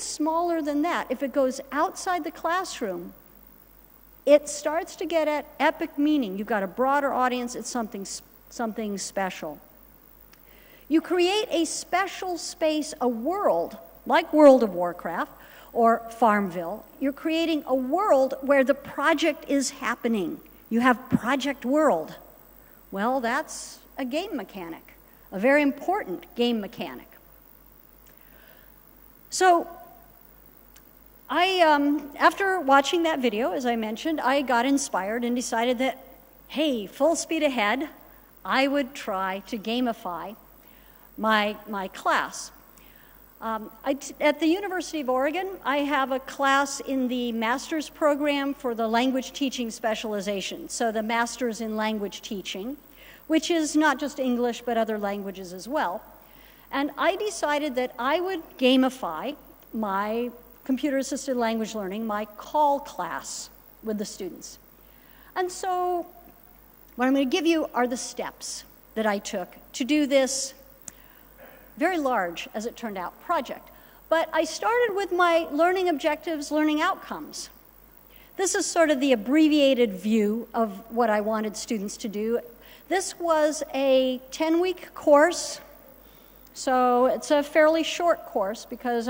it's smaller than that, if it goes outside the classroom, it starts to get at epic meaning. You've got a broader audience, it's something special. You create a special space, a world, like World of Warcraft or Farmville. You're creating a world where the project is happening. You have Project World. Well, that's a game mechanic, a very important game mechanic. So after watching that video, as I mentioned, I got inspired and decided that, hey, full speed ahead, I would try to gamify my class. At the University of Oregon, I have a class in the master's program for the language teaching specialization, so the master's in language teaching, which is not just English, but other languages as well. And I decided that I would gamify my computer-assisted language learning, my call class with the students. And so what I'm going to give you are the steps that I took to do this very large, as it turned out, project. But I started with my learning objectives, learning outcomes. This is sort of the abbreviated view of what I wanted students to do. This was a 10-week course, so it's a fairly short course because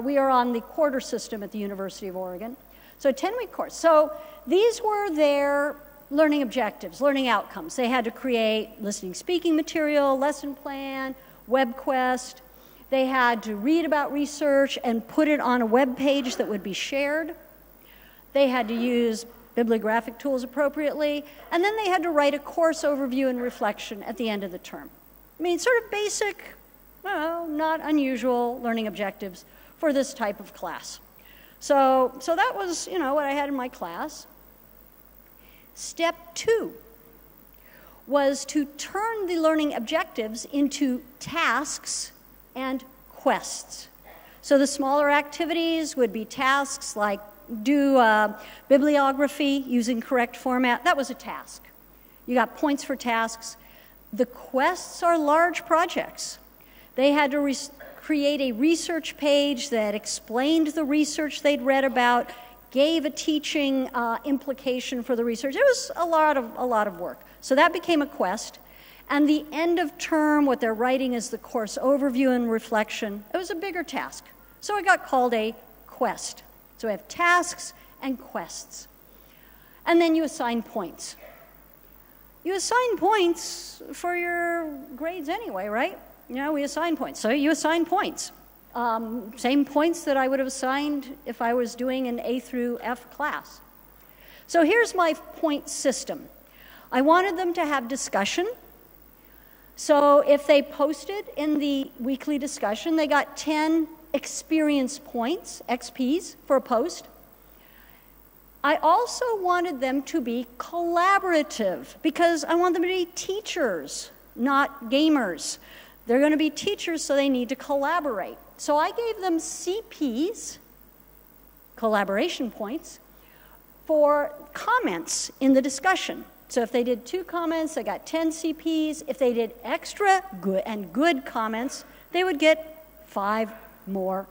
we are on the quarter system at the University of Oregon. So a 10-week course. So these were their learning objectives, learning outcomes. They had to create listening speaking material, lesson plan, web quest. They had to read about research and put it on a web page that would be shared. They had to use bibliographic tools appropriately, and then they had to write a course overview and reflection at the end of the term. I mean, sort of basic, well, not unusual learning objectives for this type of class. So that was, what I had in my class. Step 2 was to turn the learning objectives into tasks and quests. So the smaller activities would be tasks like do bibliography using correct format. That was a task. You got points for tasks. The quests are large projects. They had to create a research page that explained the research they'd read about, gave a teaching implication for the research. It was a lot of work. So that became a quest. And the end of term, what they're writing is the course overview and reflection. It was a bigger task. So it got called a quest. So we have tasks and quests. And then you assign points. You assign points for your grades anyway, right? We assign points. So you assign points. Same points that I would have assigned if I was doing an A through F class. So here's my point system. I wanted them to have discussion. So if they posted in the weekly discussion, they got 10 experience points, XPs, for a post. I also wanted them to be collaborative because I want them to be teachers, not gamers. They're going to be teachers, so they need to collaborate. So I gave them CPs, collaboration points, for comments in the discussion. So if they did 2 comments, they got 10 CPs. If they did extra good comments, they would get 5 more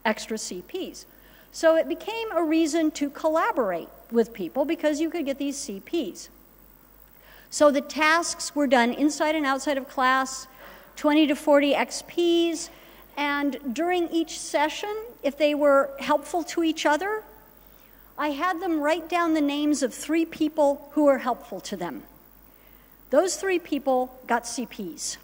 extra CPs. So it became a reason to collaborate with people because you could get these CPs. So the tasks were done inside and outside of class, 20 to 40 XPs, and during each session, if they were helpful to each other, I had them write down the names of 3 people who were helpful to them. Those 3 people got CPs.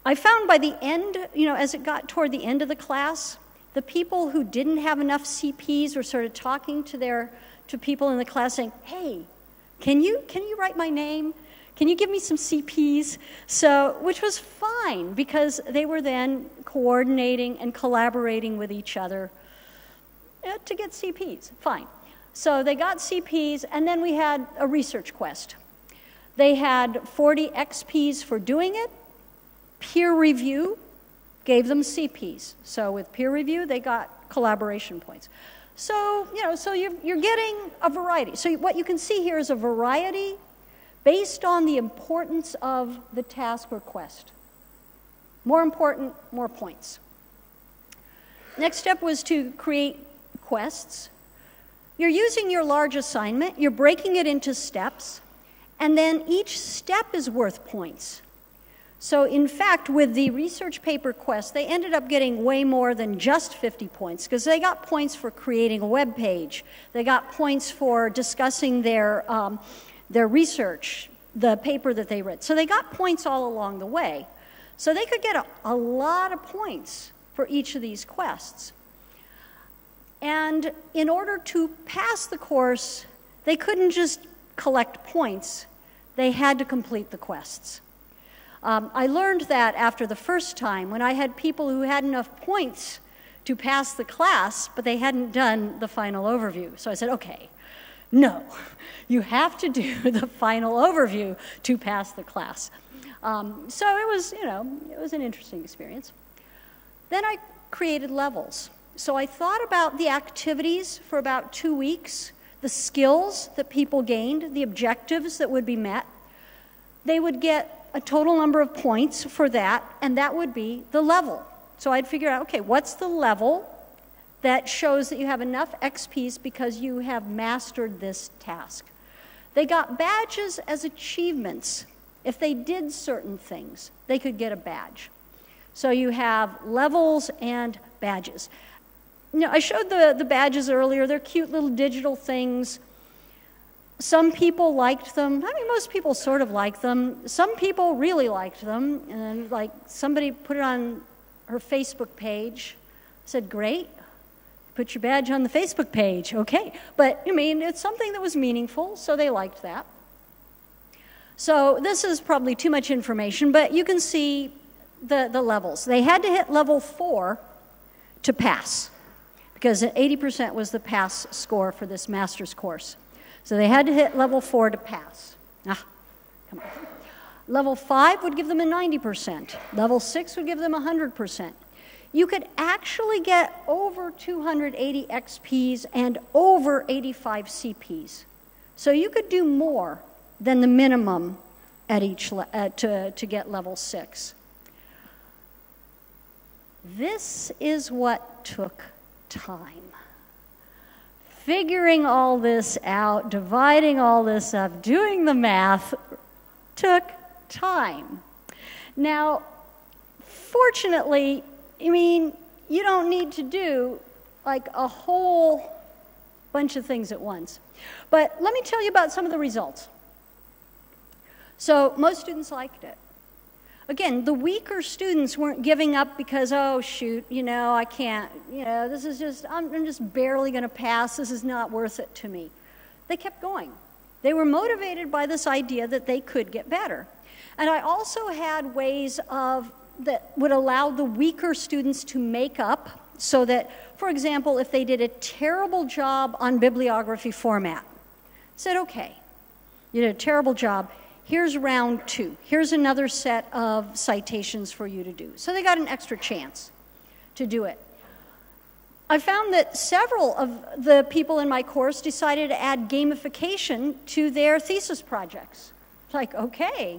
I found by the end, as it got toward the end of the class, the people who didn't have enough CPs were sort of talking to people in the class saying, hey, can you write my name? Can you give me some CPs? So, which was fine because they were then coordinating and collaborating with each other to get CPs. Fine. So they got CPs, and then we had a research quest. They had 40 XPs for doing it. Peer review gave them CPs. So with peer review, they got collaboration points. So, so you're getting a variety. So what you can see here is a variety based on the importance of the task or quest. More important, more points. Next step was to create quests. You're using your large assignment, you're breaking it into steps, and then each step is worth points. So in fact, with the research paper quest, they ended up getting way more than just 50 points, because they got points for creating a web page. They got points for discussing their research, the paper that they read. So they got points all along the way. So they could get a lot of points for each of these quests. And in order to pass the course, they couldn't just collect points. They had to complete the quests. I learned that after the first time, when I had people who had enough points to pass the class, but they hadn't done the final overview. So I said, okay, no, you have to do the final overview to pass the class. So it was, it was an interesting experience. Then I created levels. So I thought about the activities for about 2 weeks, the skills that people gained, the objectives that would be met. They would get a total number of points for that, and that would be the level. So I'd figure out, okay, what's the level that shows that you have enough XPs because you have mastered this task? They got badges as achievements. If they did certain things, they could get a badge. So you have levels and badges. I showed the badges earlier. They're cute little digital things. Some people liked them. I mean, most people sort of liked them. Some people really liked them. And like somebody put it on her Facebook page. I said, great, put your badge on the Facebook page. Okay. But I mean, it's something that was meaningful, so they liked that. So this is probably too much information, but you can see the levels. They had to hit level 4 to pass, because 80% was the pass score for this master's course. So they had to hit level 4 to pass. Come on. Level 5 would give them a 90%. Level 6 would give them 100%. You could actually get over 280 XPs and over 85 CPs. So you could do more than the minimum at each to get level 6. This is what took time. Figuring all this out, dividing all this up, doing the math took time. Now, fortunately, I mean, you don't need to do like a whole bunch of things at once. But let me tell you about some of the results. So most students liked it. Again, the weaker students weren't giving up because, oh, shoot, I can't, this is just, I'm just barely going to pass. This is not worth it to me. They kept going. They were motivated by this idea that they could get better. And I also had ways that would allow the weaker students to make up so that, for example, if they did a terrible job on bibliography format, said, okay, you did a terrible job. Here's round 2. Here's another set of citations for you to do. So they got an extra chance to do it. I found that several of the people in my course decided to add gamification to their thesis projects. It's like, okay,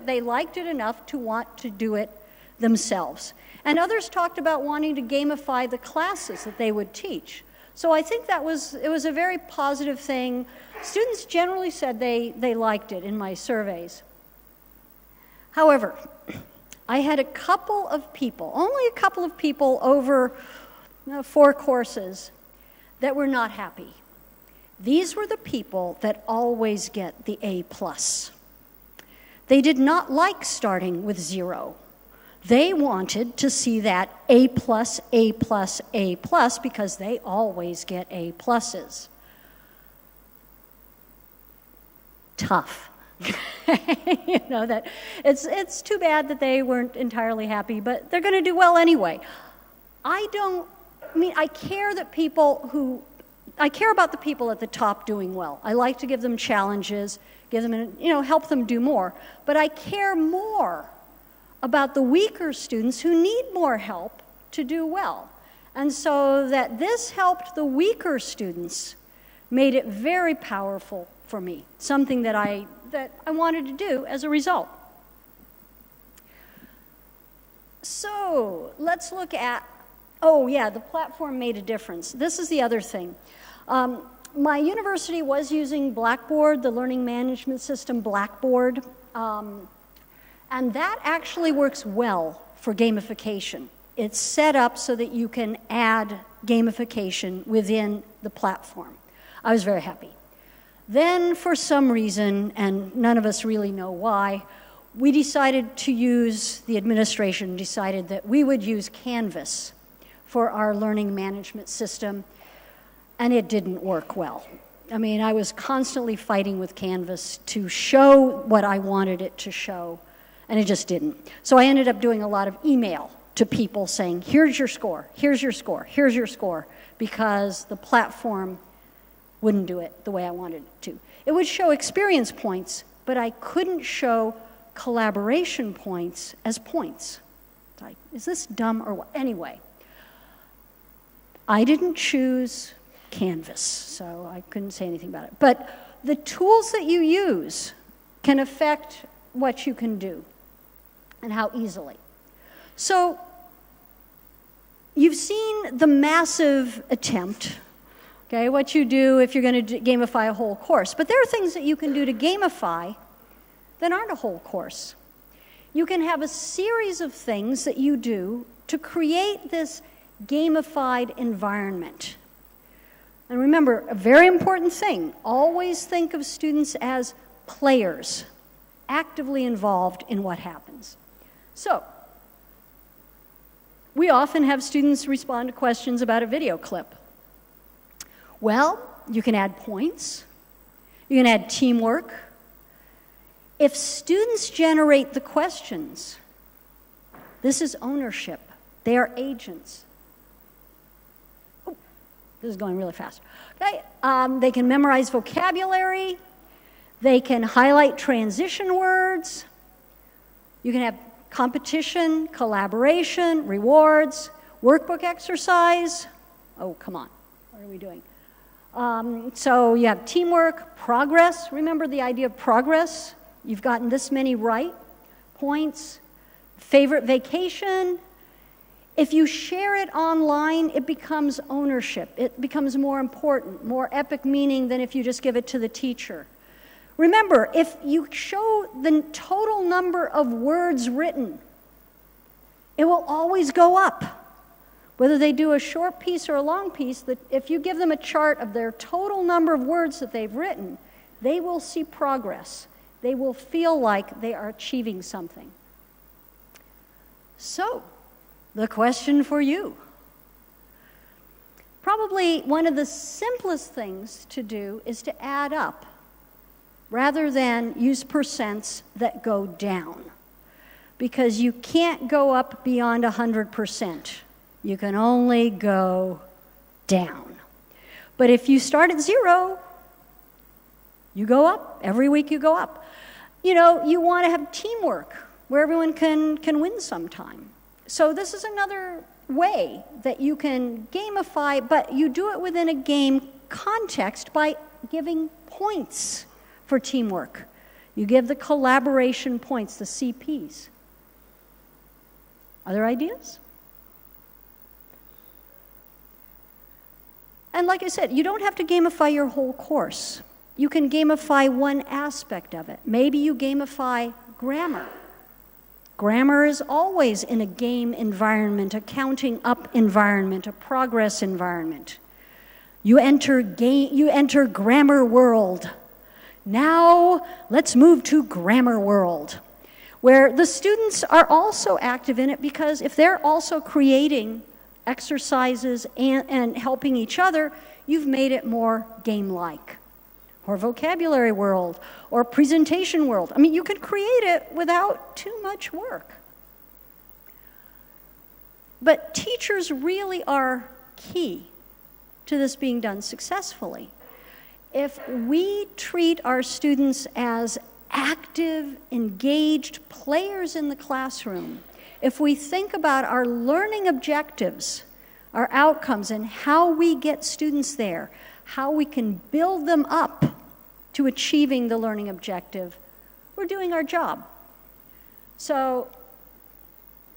they liked it enough to want to do it themselves. And others talked about wanting to gamify the classes that they would teach. So I think it was a very positive thing. Students generally said they liked it in my surveys. However, I had a couple of people, only a couple of people over 4 courses, that were not happy. These were the people that always get the A+. They did not like starting with 0. They wanted to see that A+, A+, A+, because they always get A+. Tough. That it's too bad that they weren't entirely happy, but they're going to do well anyway. I care about the people at the top doing well. I like to give them challenges, help them do more. But I care more about the weaker students who need more help to do well. And so that this helped the weaker students made it very powerful for me, something that I wanted to do as a result. So let's look at Oh yeah, the platform made a difference. This is the other thing. My university was using Blackboard, the learning management system Blackboard, and that actually works well for gamification. It's set up so that you can add gamification within the platform. I was very happy. Then, for some reason, and none of us really know why, we decided to use, the administration decided that we would use Canvas for our learning management system, and it didn't work well. I mean, I was constantly fighting with Canvas to show what I wanted it to show, and it just didn't. So I ended up doing a lot of email to people saying, here's your score, here's your score, here's your score, because the platform wouldn't do it the way I wanted it to. It would show experience points, but I couldn't show collaboration points as points. It's like, is this dumb or what? Anyway, I didn't choose Canvas, so I couldn't say anything about it. But the tools that you use can affect what you can do and how easily. So you've seen the massive attempt, okay, what you do if you're going to gamify a whole course. But there are things that you can do to gamify that aren't a whole course. You can have a series of things that you do to create this gamified environment. And remember, a very important thing, always think of students as players, actively involved in what happens. So, we often have students respond to questions about a video clip. Well, you can add points, you can add teamwork. If students generate the questions, this is ownership. They are agents. Oh, this is going really fast. Okay, they can memorize vocabulary. They can highlight transition words. You can have competition, collaboration, rewards, workbook exercise. Oh, come on. What are we doing? So you have teamwork, progress. Remember the idea of progress? You've gotten this many right, points, favorite vacation. If you share it online, it becomes ownership. It becomes more important, more epic meaning than if you just give it to the teacher. Remember, if you show the total number of words written, it will always go up. Whether they do a short piece or a long piece, if you give them a chart of their total number of words that they've written, they will see progress. They will feel like they are achieving something. So, the question for you. Probably one of the simplest things to do is to add up rather than use percents that go down, because you can't go up beyond 100%. You can only go down. But if you start at 0, you go up. Every week you go up. You know, you want to have teamwork where everyone can win sometime. So this is another way that you can gamify, but you do it within a game context by giving points for teamwork. You give the collaboration points, the CPs. Other ideas? And like I said, you don't have to gamify your whole course. You can gamify one aspect of it. Maybe you gamify grammar. Grammar is always in a game environment, a counting up environment, a progress environment. You enter grammar world. Now let's move to grammar world, where the students are also active in it, because if they're also creating exercises and helping each other, you've made it more game-like. Or vocabulary world, or presentation world. I mean, you can create it without too much work. But teachers really are key to this being done successfully. If we treat our students as active, engaged players in the classroom, if we think about our learning objectives, our outcomes, and how we get students there, how we can build them up to achieving the learning objective, we're doing our job. So,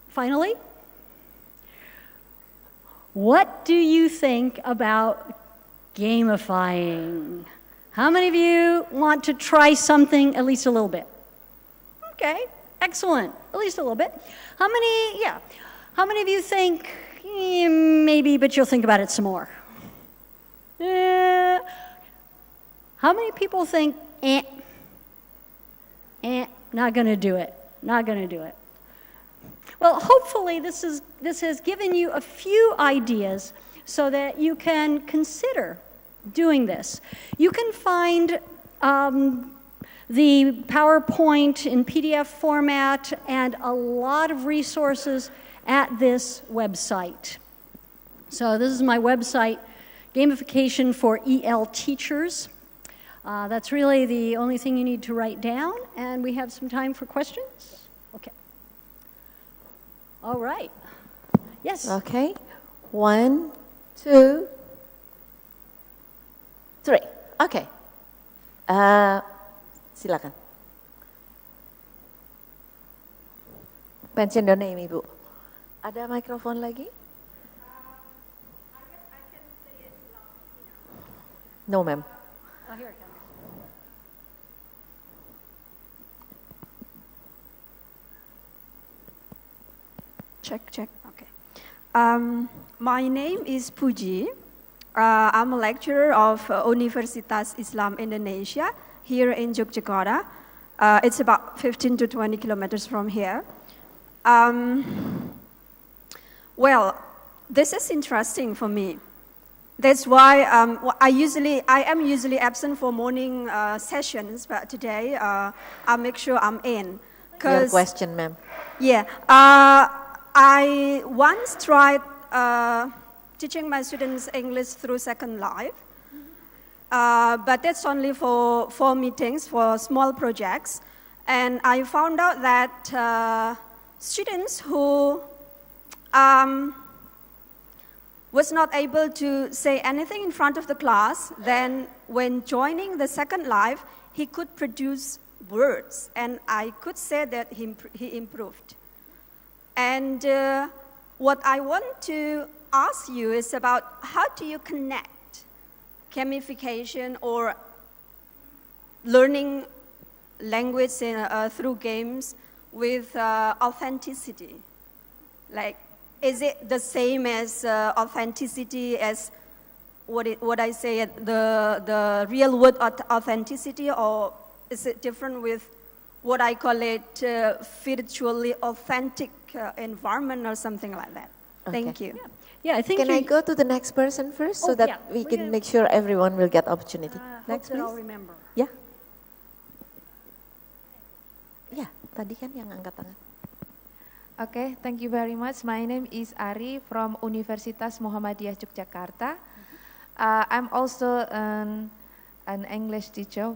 finally, What do you think about gamifying? How many of you want to try something at least a little bit? Okay, excellent. At least a little bit. How many of you think, maybe, but you'll think about it some more? How many people think, not going to do it, not going to do it? Well, hopefully this has given you a few ideas so that you can consider doing this. You can find the PowerPoint in PDF format and a lot of resources at this website. So this is my website, Gamification for EL Teachers. That's really the only thing you need to write down, and we have some time for questions. Okay. All right. Yes. Okay. 1, 2, 3. Okay. Silakan. Mention your name, Ibu. Ada mikrofon lagi? I can say it loud. No, ma'am. Oh, here it comes. Check. Okay. My name is Puji. I'm a lecturer of Universitas Islam Indonesia here in Yogyakarta. It's about 15 to 20 kilometers from here. Well, this is interesting for me. That's why I am usually absent for morning sessions, but today I'll make sure I'm in. Your question, ma'am. Yeah. I once tried teaching my students English through Second Life, but that's only for 4 meetings, for small projects. And I found out that students who was not able to say anything in front of the class, then when joining the Second Life, he could produce words, and I could say that he improved. And what I want to ask you is about how do you connect gamification or learning language through games with authenticity? Like, is it the same as authenticity as what I say, the real word authenticity, or is it different with what I call it virtually authentic environment or something like that? Okay. Thank you. Yeah, I think. Can I go to the next person first so that we can make sure everyone will get opportunity? Next, please. I'll remember. Ya. Ya, tadi kan yang angkat tangan. Okay, thank you very much. My name is Ari from Universitas Muhammadiyah Yogyakarta. I'm also an English teacher,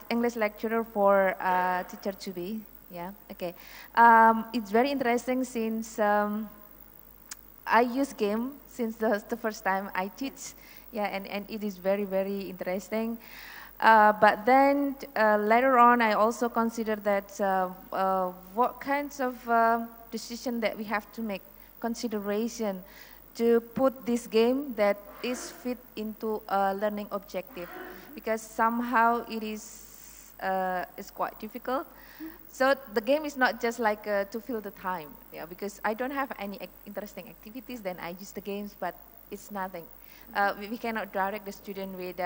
English lecturer for teacher to be. Yeah, okay. It's very interesting since I use game since the first time I teach. Yeah, and it is very, very interesting. But then later on, I also consider that what kinds of decision that we have to make, consideration to put this game that is fit into a learning objective, because somehow it is quite difficult. So the game is not just like to fill the time, yeah, because I don't have any interesting activities, then I use the games, but it's nothing. We cannot direct the student with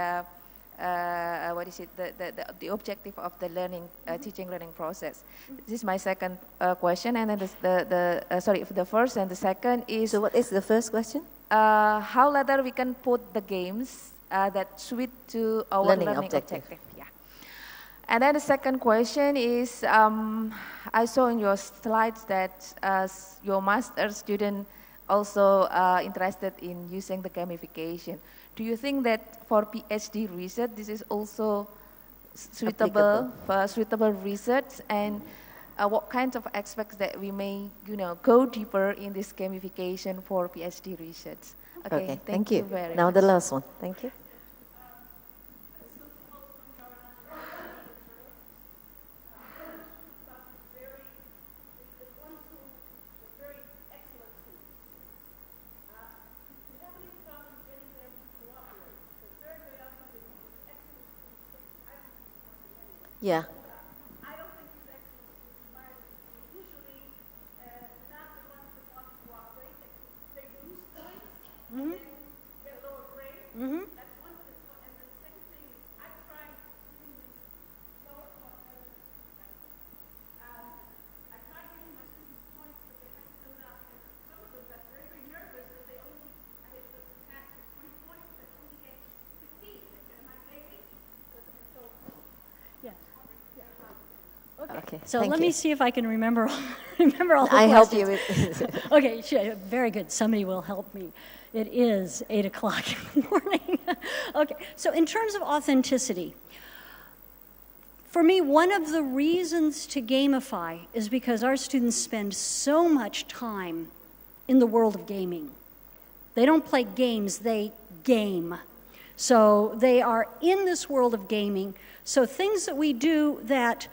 what is it, the objective of the learning, teaching learning process. This is my second question, and then the first and the second is. So what is the first question? How later we can put the games that suit to our learning objective. Yeah. And then the second question is, I saw in your slides that your master student also interested in using the gamification. Do you think that for PhD research, this is also suitable for suitable research, and what kinds of aspects that we may, go deeper in this gamification for PhD research? Okay, thank you. Very now much. the last one. Thank you. Yeah. I don't think His Excellency inspired me. Usually, not the ones that want to cooperate, they lose points, and then get a lower grade. That's one thing. And the second thing is, I tried giving them lower points. I tried giving my students points, but they had to fill it out. And some of them got very, very nervous that they only, I had to pass with 20 points, but only get 15. They said, am I failing? Because I'm so. Yes. Okay. So thank let you. me see if I can remember all the I help you questions. with. Okay, sure, very good. Somebody will help me. It is 8 o'clock in the morning. Okay, so in terms of authenticity, for me, one of the reasons to gamify is because our students spend so much time in the world of gaming. They don't play games, they game. So they are in this world of gaming. So things that we do that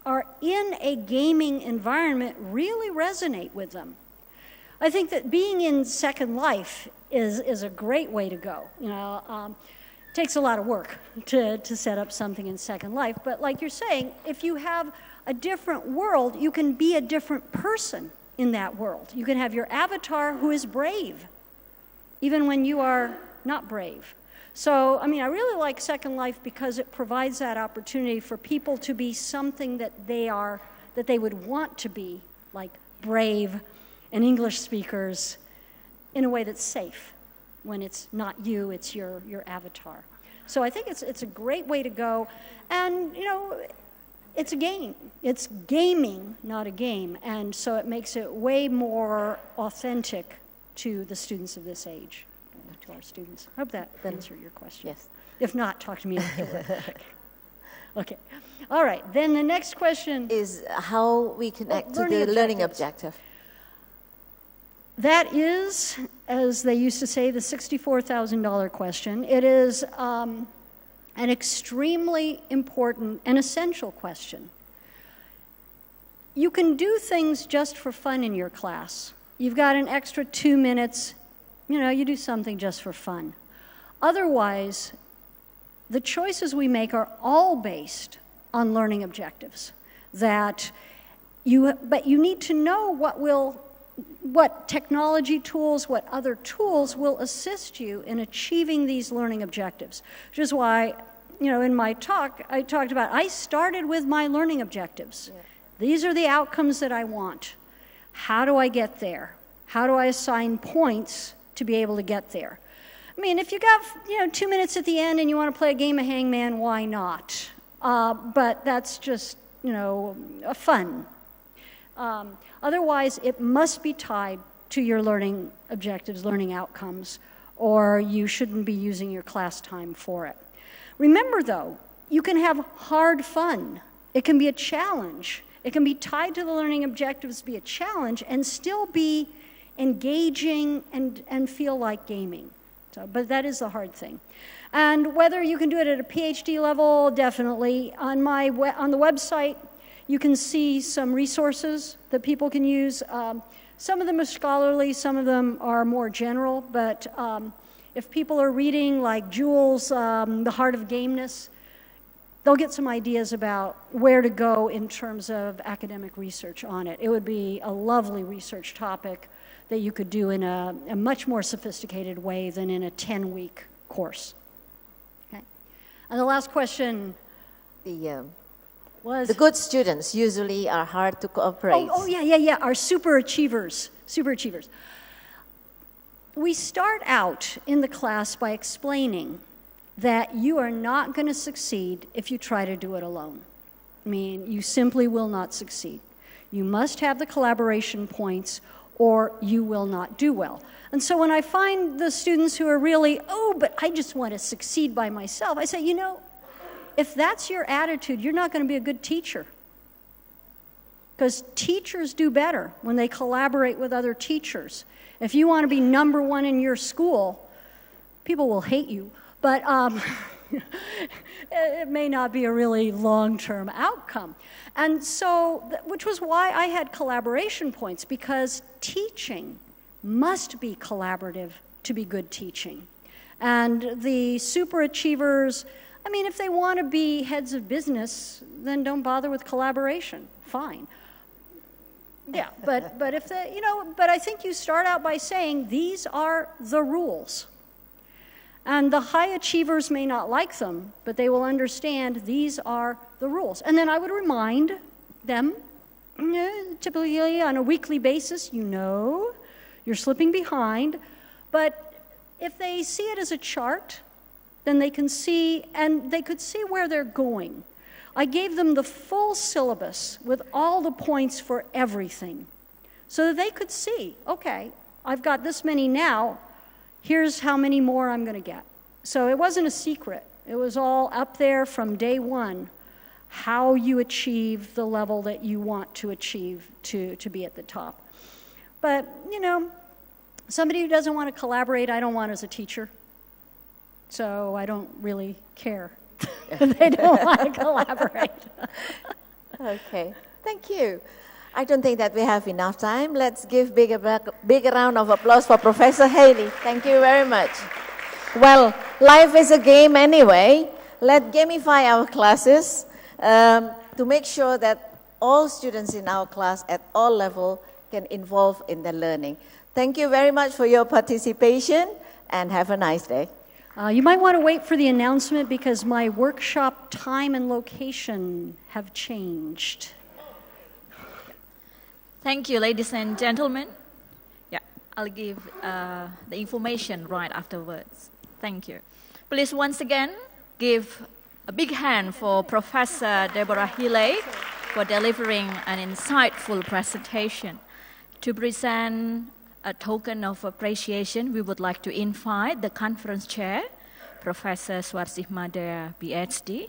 are in a gaming environment really resonate with them. I think that being in Second Life is a great way to go. You know, it takes a lot of work to set up something in Second Life, but like you're saying, if you have a different world, you can be a different person in that world. You can have your avatar who is brave, even when you are not brave. So, I mean, I really like Second Life because it provides that opportunity for people to be something that they would want to be, like brave and English speakers, in a way that's safe. When it's not you, it's your avatar. So I think it's a great way to go. And, you know, it's a game. It's gaming, not a game. And so it makes it way more authentic to the students of this age. To our students. I hope that answered your question. Yes. If not, talk to me afterward. Okay. All right. Then the next question Is how we connect to learning the learning objectives. objective. That is, as they used to say, the $64,000 question. It is an extremely important and essential question. You can do things just for fun in your class. You've got an extra 2 minutes. You know, you do something just for fun. Otherwise, the choices we make are all based on learning objectives. But you need to know what technology tools, what other tools will assist you in achieving these learning objectives. Which is why, you know, in my talk, I talked about, I started with my learning objectives. Yeah. These are the outcomes that I want. How do I get there? How do I assign points to be able to get there? I mean, if you got 2 minutes at the end and you want to play a game of hangman, why not? But that's just fun. Otherwise, it must be tied to your learning objectives, learning outcomes, or you shouldn't be using your class time for it. Remember, though, you can have hard fun. It can be a challenge. It can be tied to the learning objectives, be a challenge, and still be engaging and feel like gaming. So, but that is the hard thing. And whether you can do it at a PhD level, definitely. On the website, you can see some resources that people can use. Some of them are scholarly, some of them are more general, but if people are reading like Jules' The Heart of Gameness, they'll get some ideas about where to go in terms of academic research on it. It would be a lovely research topic that you could do in a much more sophisticated way than in a 10-week course. Okay. And the last question was? The good students usually are hard to cooperate. Oh, yeah. Our super achievers. We start out in the class by explaining that you are not going to succeed if you try to do it alone. I mean, you simply will not succeed. You must have the collaboration points or you will not do well. And so when I find the students who are really, but I just want to succeed by myself, I say, if that's your attitude, you're not going to be a good teacher. Because teachers do better when they collaborate with other teachers. If you want to be number one in your school, people will hate you. But it may not be a really long-term outcome. And so, which was why I had collaboration points, because teaching must be collaborative to be good teaching. And the super achievers, I mean, if they want to be heads of business, then don't bother with collaboration. Fine. Yeah, but if they, but I think you start out by saying these are the rules. And the high achievers may not like them, but they will understand these are the rules. And then I would remind them, typically on a weekly basis, you're slipping behind. But if they see it as a chart, then they can see, and they could see where they're going. I gave them the full syllabus with all the points for everything so that they could see, okay, I've got this many now, here's how many more I'm going to get. So it wasn't a secret. It was all up there from day one, how you achieve the level that you want to achieve to be at the top. But, somebody who doesn't want to collaborate, I don't want as a teacher. So I don't really care. They don't want to collaborate. Okay, thank you. I don't think that we have enough time. Let's give big round of applause for Professor Haley. Thank you very much. Well, life is a game anyway. Let's gamify our classes to make sure that all students in our class at all levels can involve in the learning. Thank you very much for your participation and have a nice day. You might want to wait for the announcement because my workshop time and location have changed. Thank you, ladies and gentlemen. Yeah, I'll give the information right afterwards. Thank you. Please once again give a big hand for Professor Deborah Healy for delivering an insightful presentation. To present a token of appreciation, we would like to invite the conference chair, Professor Swarsih Madea, PhD,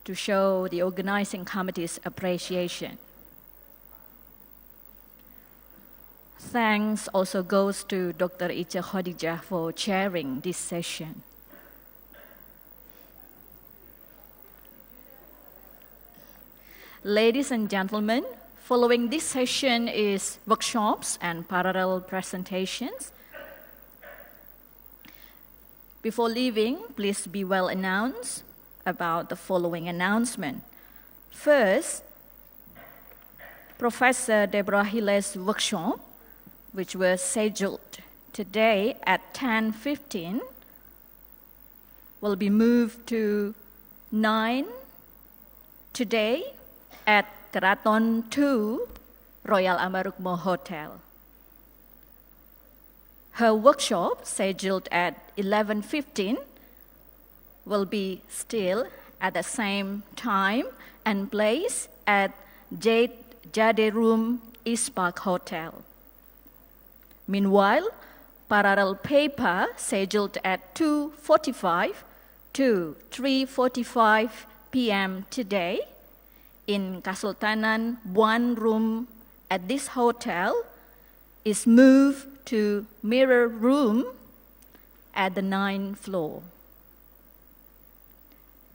to show the organizing committee's appreciation. Thanks also goes to Dr. Icha Khadijah for chairing this session. Ladies and gentlemen, following this session is workshops and parallel presentations. Before leaving, please be well announced about the following announcement. First, Professor Deborah Healy's workshop, which was scheduled today at 10:15, will be moved to 9 today at Keraton 2, Royal Amarukmo Hotel. Her workshop, scheduled at 11:15, will be still at the same time and place at Jade Room East Park Hotel. Meanwhile, parallel paper scheduled at 2:45 to 3:45 p.m. today in Kesultanan 1 room at this hotel is moved to Mirror Room at the 9th floor.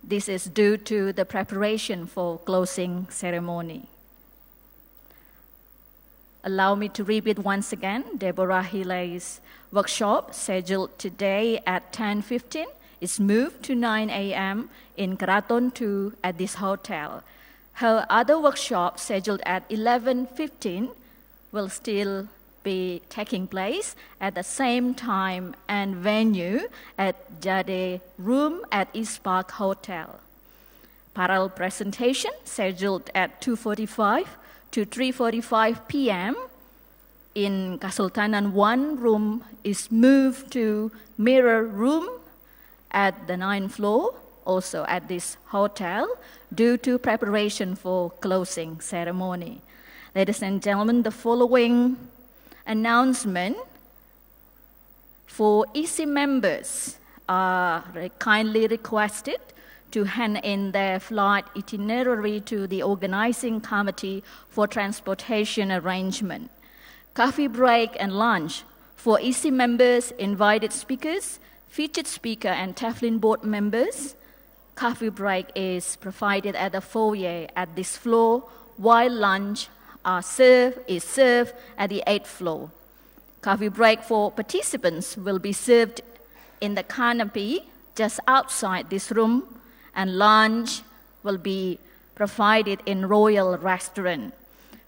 This is due to the preparation for closing ceremony. Allow me to repeat once again, Deborah Healy's workshop scheduled today at 10:15 is moved to 9 a.m. in Keraton 2 at this hotel. Her other workshop scheduled at 11:15 will still be taking place at the same time and venue at Jade Room at East Park Hotel. Parallel presentation scheduled at 2:45 to 3:45 p.m. in Kesultanan 1 room is moved to Mirror Room at the 9th floor, also at this hotel, due to preparation for closing ceremony. Ladies and gentlemen, the following announcement for EC members are kindly requested to hand in their flight itinerary to the organizing committee for transportation arrangement. Coffee break and lunch for EC members, invited speakers, featured speaker, and TEFLIN board members. Coffee break is provided at the foyer at this floor, while lunch is served at the 8th floor. Coffee break for participants will be served in the canopy just outside this room, and lunch will be provided in Royal Restaurant.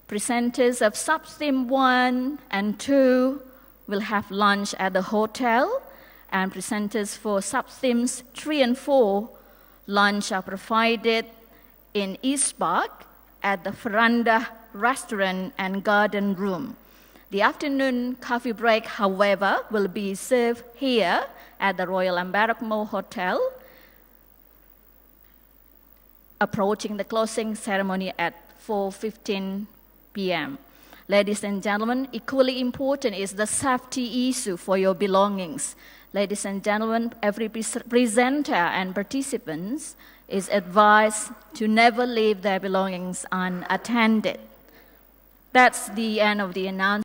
Presenters of sub-theme 1 and 2 will have lunch at the hotel, and presenters for sub-themes 3 and 4, lunch are provided in East Park at the Veranda Restaurant and Garden Room. The afternoon coffee break, however, will be served here at the Royal Embarcadero Hotel, approaching the closing ceremony at 4:15 p.m. Ladies and gentlemen, equally important is the safety issue for your belongings. Ladies and gentlemen, every presenter and participants is advised to never leave their belongings unattended. That's the end of the announcement.